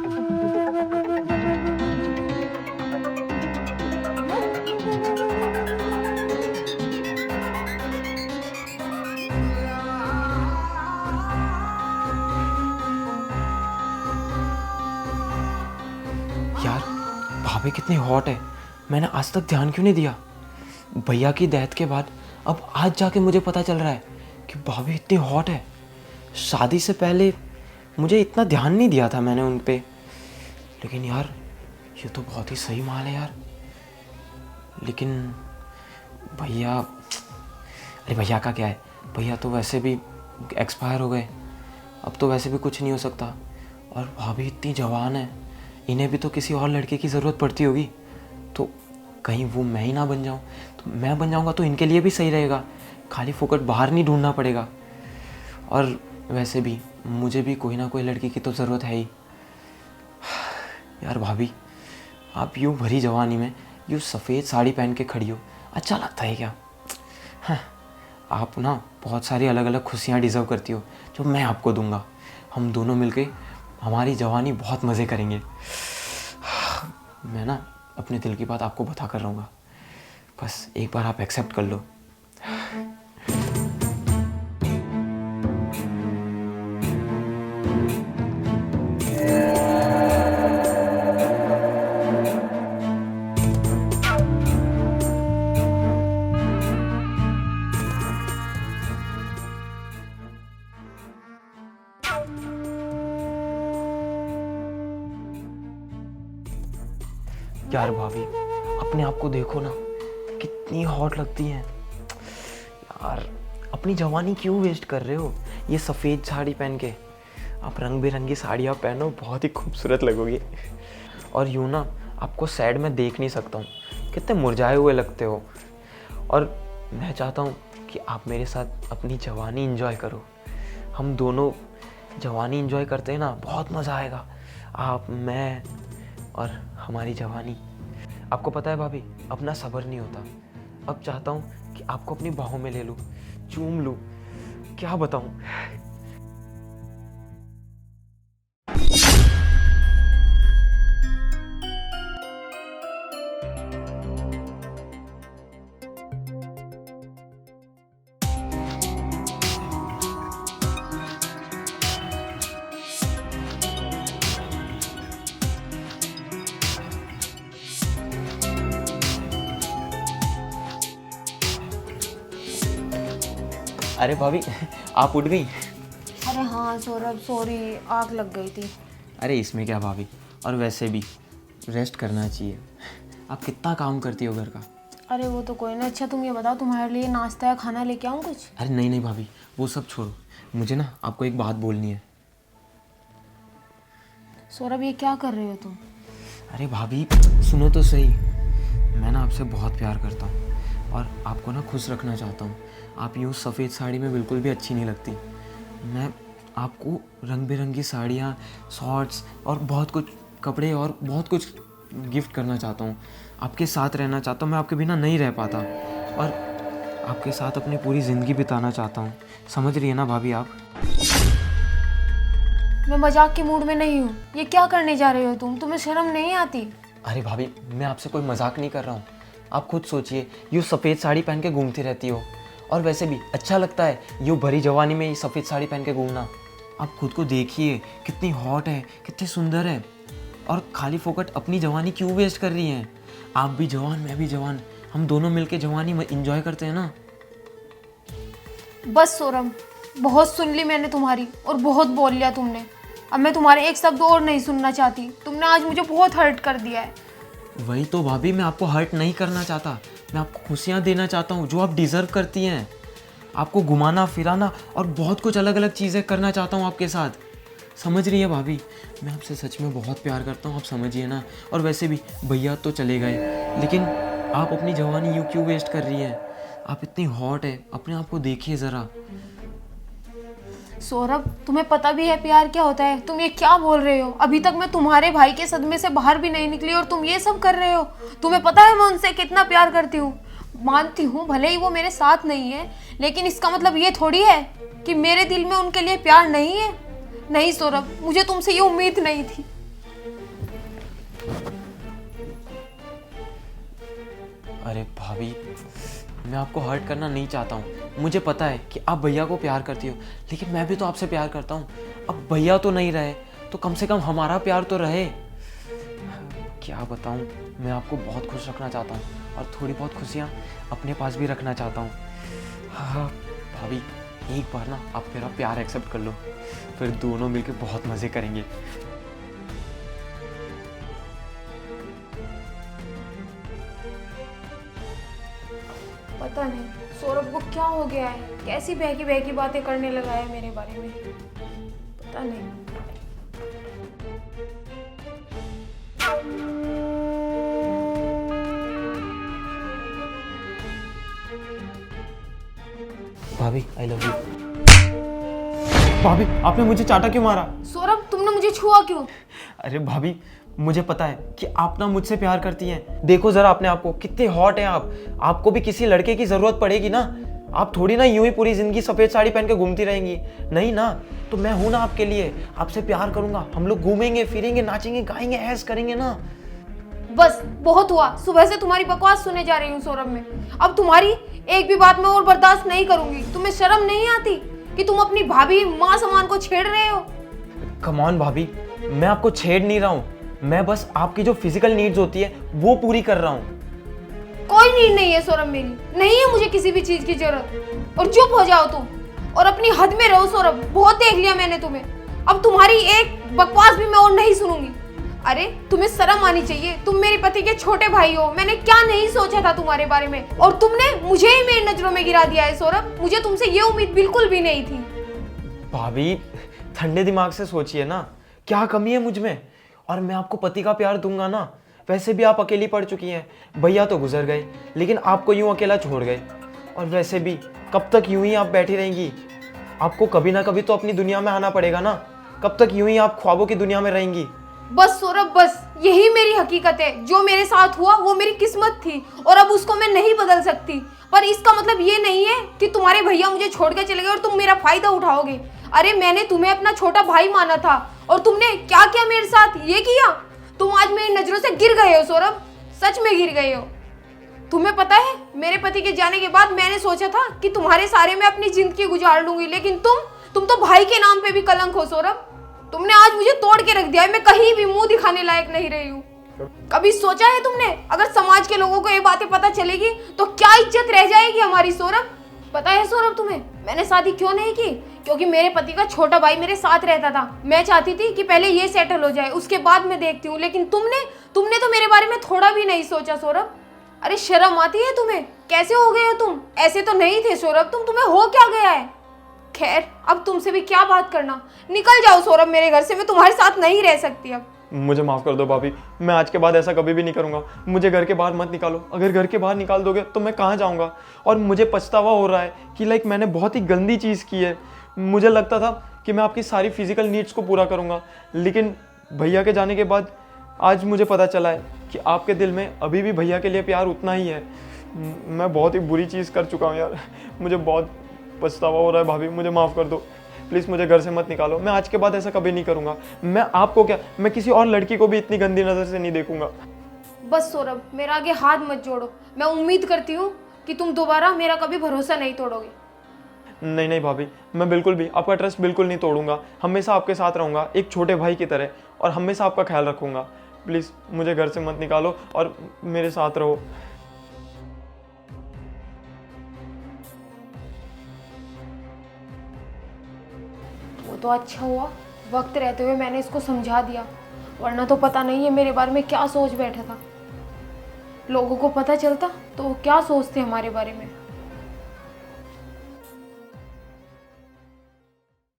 यार भाभी कितनी हॉट है, मैंने आज तक ध्यान क्यों नहीं दिया। भैया की डेथ के बाद अब आज जाके मुझे पता चल रहा है कि भाभी इतनी हॉट है। शादी से पहले मुझे इतना ध्यान नहीं दिया था मैंने उन पे, लेकिन यार ये तो बहुत ही सही माल है यार। लेकिन भैया, अरे भैया का क्या है, भैया तो वैसे भी एक्सपायर हो गए, अब तो वैसे भी कुछ नहीं हो सकता। और भाभी इतनी जवान है, इन्हें भी तो किसी और लड़के की ज़रूरत पड़ती होगी, तो कहीं वो मैं ही ना बन जाऊं। तो मैं बन जाऊंगा तो इनके लिए भी सही रहेगा, खाली फोकट बाहर नहीं ढूंढना पड़ेगा। और वैसे भी मुझे भी कोई ना कोई लड़की की तो ज़रूरत है ही। यार भाभी, आप यूँ भरी जवानी में यूँ सफ़ेद साड़ी पहन के खड़ी हो, अच्छा लगता है क्या? हाँ, आप ना बहुत सारी अलग अलग खुशियाँ डिज़र्व करती हो जो मैं आपको दूंगा। हम दोनों मिलके हमारी जवानी बहुत मज़े करेंगे। मैं ना अपने दिल की बात आपको बता कर रहूँगा, बस एक बार आप एक्सेप्ट कर लो। यार भाभी, अपने आप को देखो ना, कितनी हॉट लगती हैं यार। अपनी जवानी क्यों वेस्ट कर रहे हो ये सफ़ेद साड़ी पहन के? आप रंग बिरंगी साड़ियाँ पहनो, बहुत ही खूबसूरत लगोगी। और यूँ ना आपको सैड में देख नहीं सकता हूँ, कितने मुरझाए हुए लगते हो। और मैं चाहता हूँ कि आप मेरे साथ अपनी जवानी इंजॉय करो। हम दोनों जवानी इंजॉय करते हैं ना, बहुत मज़ा आएगा। आप, मैं और हमारी जवानी। आपको पता है भाभी, अपना सब्र नहीं होता। अब चाहता हूँ कि आपको अपनी बाहों में ले लूँ, चूम लूँ, क्या बताऊँ। अरे भाभी, आप उठ गई? अरे हाँ सौरभ, सॉरी, आग लग गई थी। अरे इसमें क्या भाभी, और वैसे भी रेस्ट करना चाहिए। आप कितना काम करती हो घर का। अरे वो तो कोई ना। अच्छा तुम ये बताओ, तुम्हारे लिए नाश्ता या खाना लेके आऊँ कुछ? अरे नहीं नहीं भाभी, वो सब छोड़ो, मुझे ना आपको एक बात बोलनी है। सौरभ ये क्या कर रहे हो तुम? अरे भाभी सुनो तो सही, मैं ना आपसे बहुत प्यार करता हूँ और आपको ना खुश रखना चाहता हूँ। आप यूँ सफ़ेद साड़ी में बिल्कुल भी अच्छी नहीं लगती। मैं आपको रंग बिरंगी साड़ियाँ, शॉर्ट्स और बहुत कुछ कपड़े और बहुत कुछ गिफ्ट करना चाहता हूँ। आपके साथ रहना चाहता हूँ, मैं आपके बिना नहीं रह पाता और आपके साथ अपनी पूरी ज़िंदगी बिताना चाहता हूँ। समझ रही है ना भाभी आप? मैं मजाक के मूड में नहीं हूँ। ये क्या करने जा रहे हो तुम? तुम्हें शर्म नहीं आती? अरे भाभी, मैं आपसे कोई मजाक नहीं कर रहा हूँ। आप खुद सोचिए, यूँ सफ़ेद साड़ी पहन के घूमती रहती हो और वैसे भी अच्छा लगता है यूँ भरी जवानी में ये सफ़ेद साड़ी पहन के घूमना। आप खुद को देखिए, कितनी हॉट है, कितनी सुंदर है, और खाली फोकट अपनी जवानी क्यों वेस्ट कर रही हैं? आप भी जवान, मैं भी जवान, हम दोनों मिलके जवानी में इंजॉय करते हैं ना। बस सौरभ, बहुत सुन ली मैंने तुम्हारी और बहुत बोल लिया तुमने। अब मैं तुम्हारे एक शब्द और नहीं सुनना चाहती। तुमने आज मुझे बहुत हर्ट कर दिया है। वही तो भाभी, मैं आपको हर्ट नहीं करना चाहता, मैं आपको खुशियाँ देना चाहता हूँ जो आप डिज़र्व करती हैं। आपको घुमाना फिराना और बहुत कुछ अलग अलग चीज़ें करना चाहता हूँ आपके साथ। समझ रही है भाभी, मैं आपसे सच में बहुत प्यार करता हूँ, आप समझिए ना। और वैसे भी भैया तो चले गए, लेकिन आप अपनी जवानी यूँ क्यों वेस्ट कर रही हैं? आप इतनी हॉट है, अपने आप को देखिए ज़रा। सौरभ तुम्हें पता भी है प्यार क्या होता है? तुम ये क्या बोल रहे हो? अभी तक मैं तुम्हारे भाई के सदमे से बाहर भी नहीं निकली और तुम ये सब कर रहे हो। तुम्हें पता है मैं उनसे कितना प्यार करती हूँ। मानती हूँ भले ही वो मेरे साथ नहीं है, लेकिन इसका मतलब ये थोड़ी है कि मेरे दिल में उनके लिए प्यार नहीं है। नहीं सौरभ, मुझे तुमसे ये उम्मीद नहीं थी। अरे भाभी, मैं आपको हर्ट करना नहीं चाहता हूँ। मुझे पता है कि आप भैया को प्यार करती हो, लेकिन मैं भी तो आपसे प्यार करता हूँ। अब भैया तो नहीं रहे तो कम से कम हमारा प्यार तो रहे। क्या बताऊँ, मैं आपको बहुत खुश रखना चाहता हूँ और थोड़ी बहुत खुशियाँ अपने पास भी रखना चाहता हूँ। हाँ भाभी, एक बार ना आप मेरा प्यार एक्सेप्ट कर लो, फिर दोनों मिलके बहुत मज़े करेंगे। पता नहीं सौरभ को क्या हो गया है, कैसी बहकी बहकी बातें करने लगा है मेरे बारे में, पता नहीं। भाभी आई लव यू। भाभी, आपने मुझे चाटा क्यों मारा? सौरभ, तुमने मुझे छुआ क्यों? अरे भाभी, मुझे पता है कि आप ना मुझसे प्यार करती हैं। देखो जरा अपने आप को, कितने हॉट हैं आप। आपको भी किसी लड़के की जरूरत पड़ेगी ना। आप थोड़ी ना यूं ही पूरी जिंदगी सफेद साड़ी पहन के घूमती रहेंगी, नहीं ना। तो मैं हूं ना आपके लिए, आपसे प्यार करूंगा। हम लोग घूमेंगे फिरेंगे, नाचेंगे गाएंगे, ऐश करेंगे ना। बस बहुत हुआ, सुबह से तुम्हारी बकवास सुने जा रही हूँ सौरभ में। अब तुम्हारी एक भी बात मैं और बर्दाश्त नहीं करूंगी। तुम्हें शर्म नहीं आती कि तुम अपनी भाभी माँ समान को छेड़ रहे हो? कम ऑन भाभी, मैं आपको छेड़ नहीं रहा हूँ। मैं बस आपकी जो फिजिकल नीड्स होती है वो पूरी कर रहा हूँ। कोई नीड नहीं है सौरभ, मेरी नहीं है मुझे किसी भी चीज की जरूरत। और चुप हो जाओ तुम और अपनी हद में रहो सौरभ। बहुत देख लिया मैंने तुम्हें, अब तुम्हारी एक बकवास भी मैं और नहीं सुनूंगी। अरे तुम्हें शर्म आनी चाहिए, तुम मेरे पति के छोटे भाई हो। मैंने क्या नहीं सोचा था तुम्हारे बारे में, और तुमने मुझे ही मेरी नजरों में गिरा दिया है सौरभ। मुझे तुमसे ये उम्मीद बिल्कुल भी नहीं थी। भाभी, ठंडे दिमाग से सोचिए ना, क्या कमी है मुझ में? और मैं आपको पति का प्यार दूंगा ना। वैसे भी आप अकेली पड़ चुकी हैं, भैया तो गुजर गए, लेकिन आपको यूं अकेला छोड़ गए। और वैसे भी कब तक यूं ही आप बैठी रहेंगी? आपको कभी ना कभी तो अपनी दुनिया में आना पड़ेगा ना। कब तक यूं ही आप ख्वाबों की दुनिया में रहेंगी? बस सौरभ, बस यही मेरी हकीकत है। जो मेरे साथ हुआ वो मेरी किस्मत थी और अब उसको मैं नहीं बदल सकती। पर इसका मतलब ये नहीं है कि तुम्हारे भैया मुझे छोड़ के चले गए और तुम मेरा फायदा उठाओगे। अरे मैंने तुम्हें अपना छोटा भाई माना था और तुमने क्या किया मेरे साथ? ये किया। तुम आज मेरी नजरों से गिर गए हो सौरभ, सच में गिर गए हो। तुम्हें पता है, मेरे पति के जाने के बाद मैंने सोचा था कि तुम्हारे सारे में अपनी जिंदगी गुजार लूंगी, लेकिन तुम तो भाई के नाम पे भी कलंक हो सौरभ। तुमने आज मुझे तोड़ के रख दिया है। मैं कहीं भी मुंह दिखाने लायक नहीं रही हूँ। कभी सोचा है तुमने, अगर समाज के लोगों को ये बातें पता चलेगी तो क्या इज्जत रह जाएगी हमारी सौरभ? पता है सौरभ तुम्हें, मैंने शादी क्यों नहीं की? क्योंकि मेरे पति का छोटा भाई मेरे साथ रहता था। मैं चाहती थी कि पहले ये सेटल हो जाए, उसके बाद मैं देखती हूँ। लेकिन तुमने तो मेरे बारे में थोड़ा भी नहीं सोचा सौरभ। अरे शर्म आती है तुम्हें? कैसे हो गए हो तुम? ऐसे तो नहीं थे सौरभ तुम। तुम्हें हो क्या गया है? खैर, अब तुमसे भी क्या बात करना। निकल जाओ सौरभ मेरे घर से, मैं तुम्हारे साथ नहीं रह सकती अब। मुझे माफ़ कर दो भाभी, मैं आज के बाद ऐसा कभी भी नहीं करूँगा। मुझे घर के बाहर मत निकालो। अगर घर के बाहर निकाल दोगे तो मैं कहाँ जाऊँगा? और मुझे पछतावा हो रहा है कि मैंने बहुत ही गंदी चीज़ की है। मुझे लगता था कि मैं आपकी सारी फिजिकल नीड्स को पूरा करूँगा, लेकिन भैया के जाने के बाद आज मुझे पता चला है कि आपके दिल में अभी भी भैया के लिए प्यार उतना ही है। मैं बहुत ही बुरी चीज़ कर चुका हूँ यार। मुझे बहुत पछतावा हो रहा है भाभी, मुझे माफ़ कर दो प्लीज़। मुझे घर से मत निकालो। मैं आज के बाद ऐसा कभी नहीं करूँगा। मैं आपको क्या, मैं किसी और लड़की को भी इतनी गंदी नज़र से नहीं देखूंगा। बस सौरभ, मेरा आगे हाथ मत जोड़ो। मैं उम्मीद करती हूँ कि तुम दोबारा मेरा कभी भरोसा नहीं तोड़ोगे। नहीं नहीं भाभी, मैं बिल्कुल भी आपका ट्रस्ट बिल्कुल नहीं तोड़ूंगा। हमेशा आपके साथ रहूँगा एक छोटे भाई की तरह, और हमेशा आपका ख्याल रखूँगा। प्लीज़ मुझे घर से मत निकालो और मेरे साथ रहो। वो तो अच्छा हुआ, वक्त रहते हुए मैंने इसको समझा दिया, वरना तो पता नहीं है मेरे बारे में क्या सोच बैठा था। लोगों को पता चलता तो वो क्या सोचते हमारे बारे में।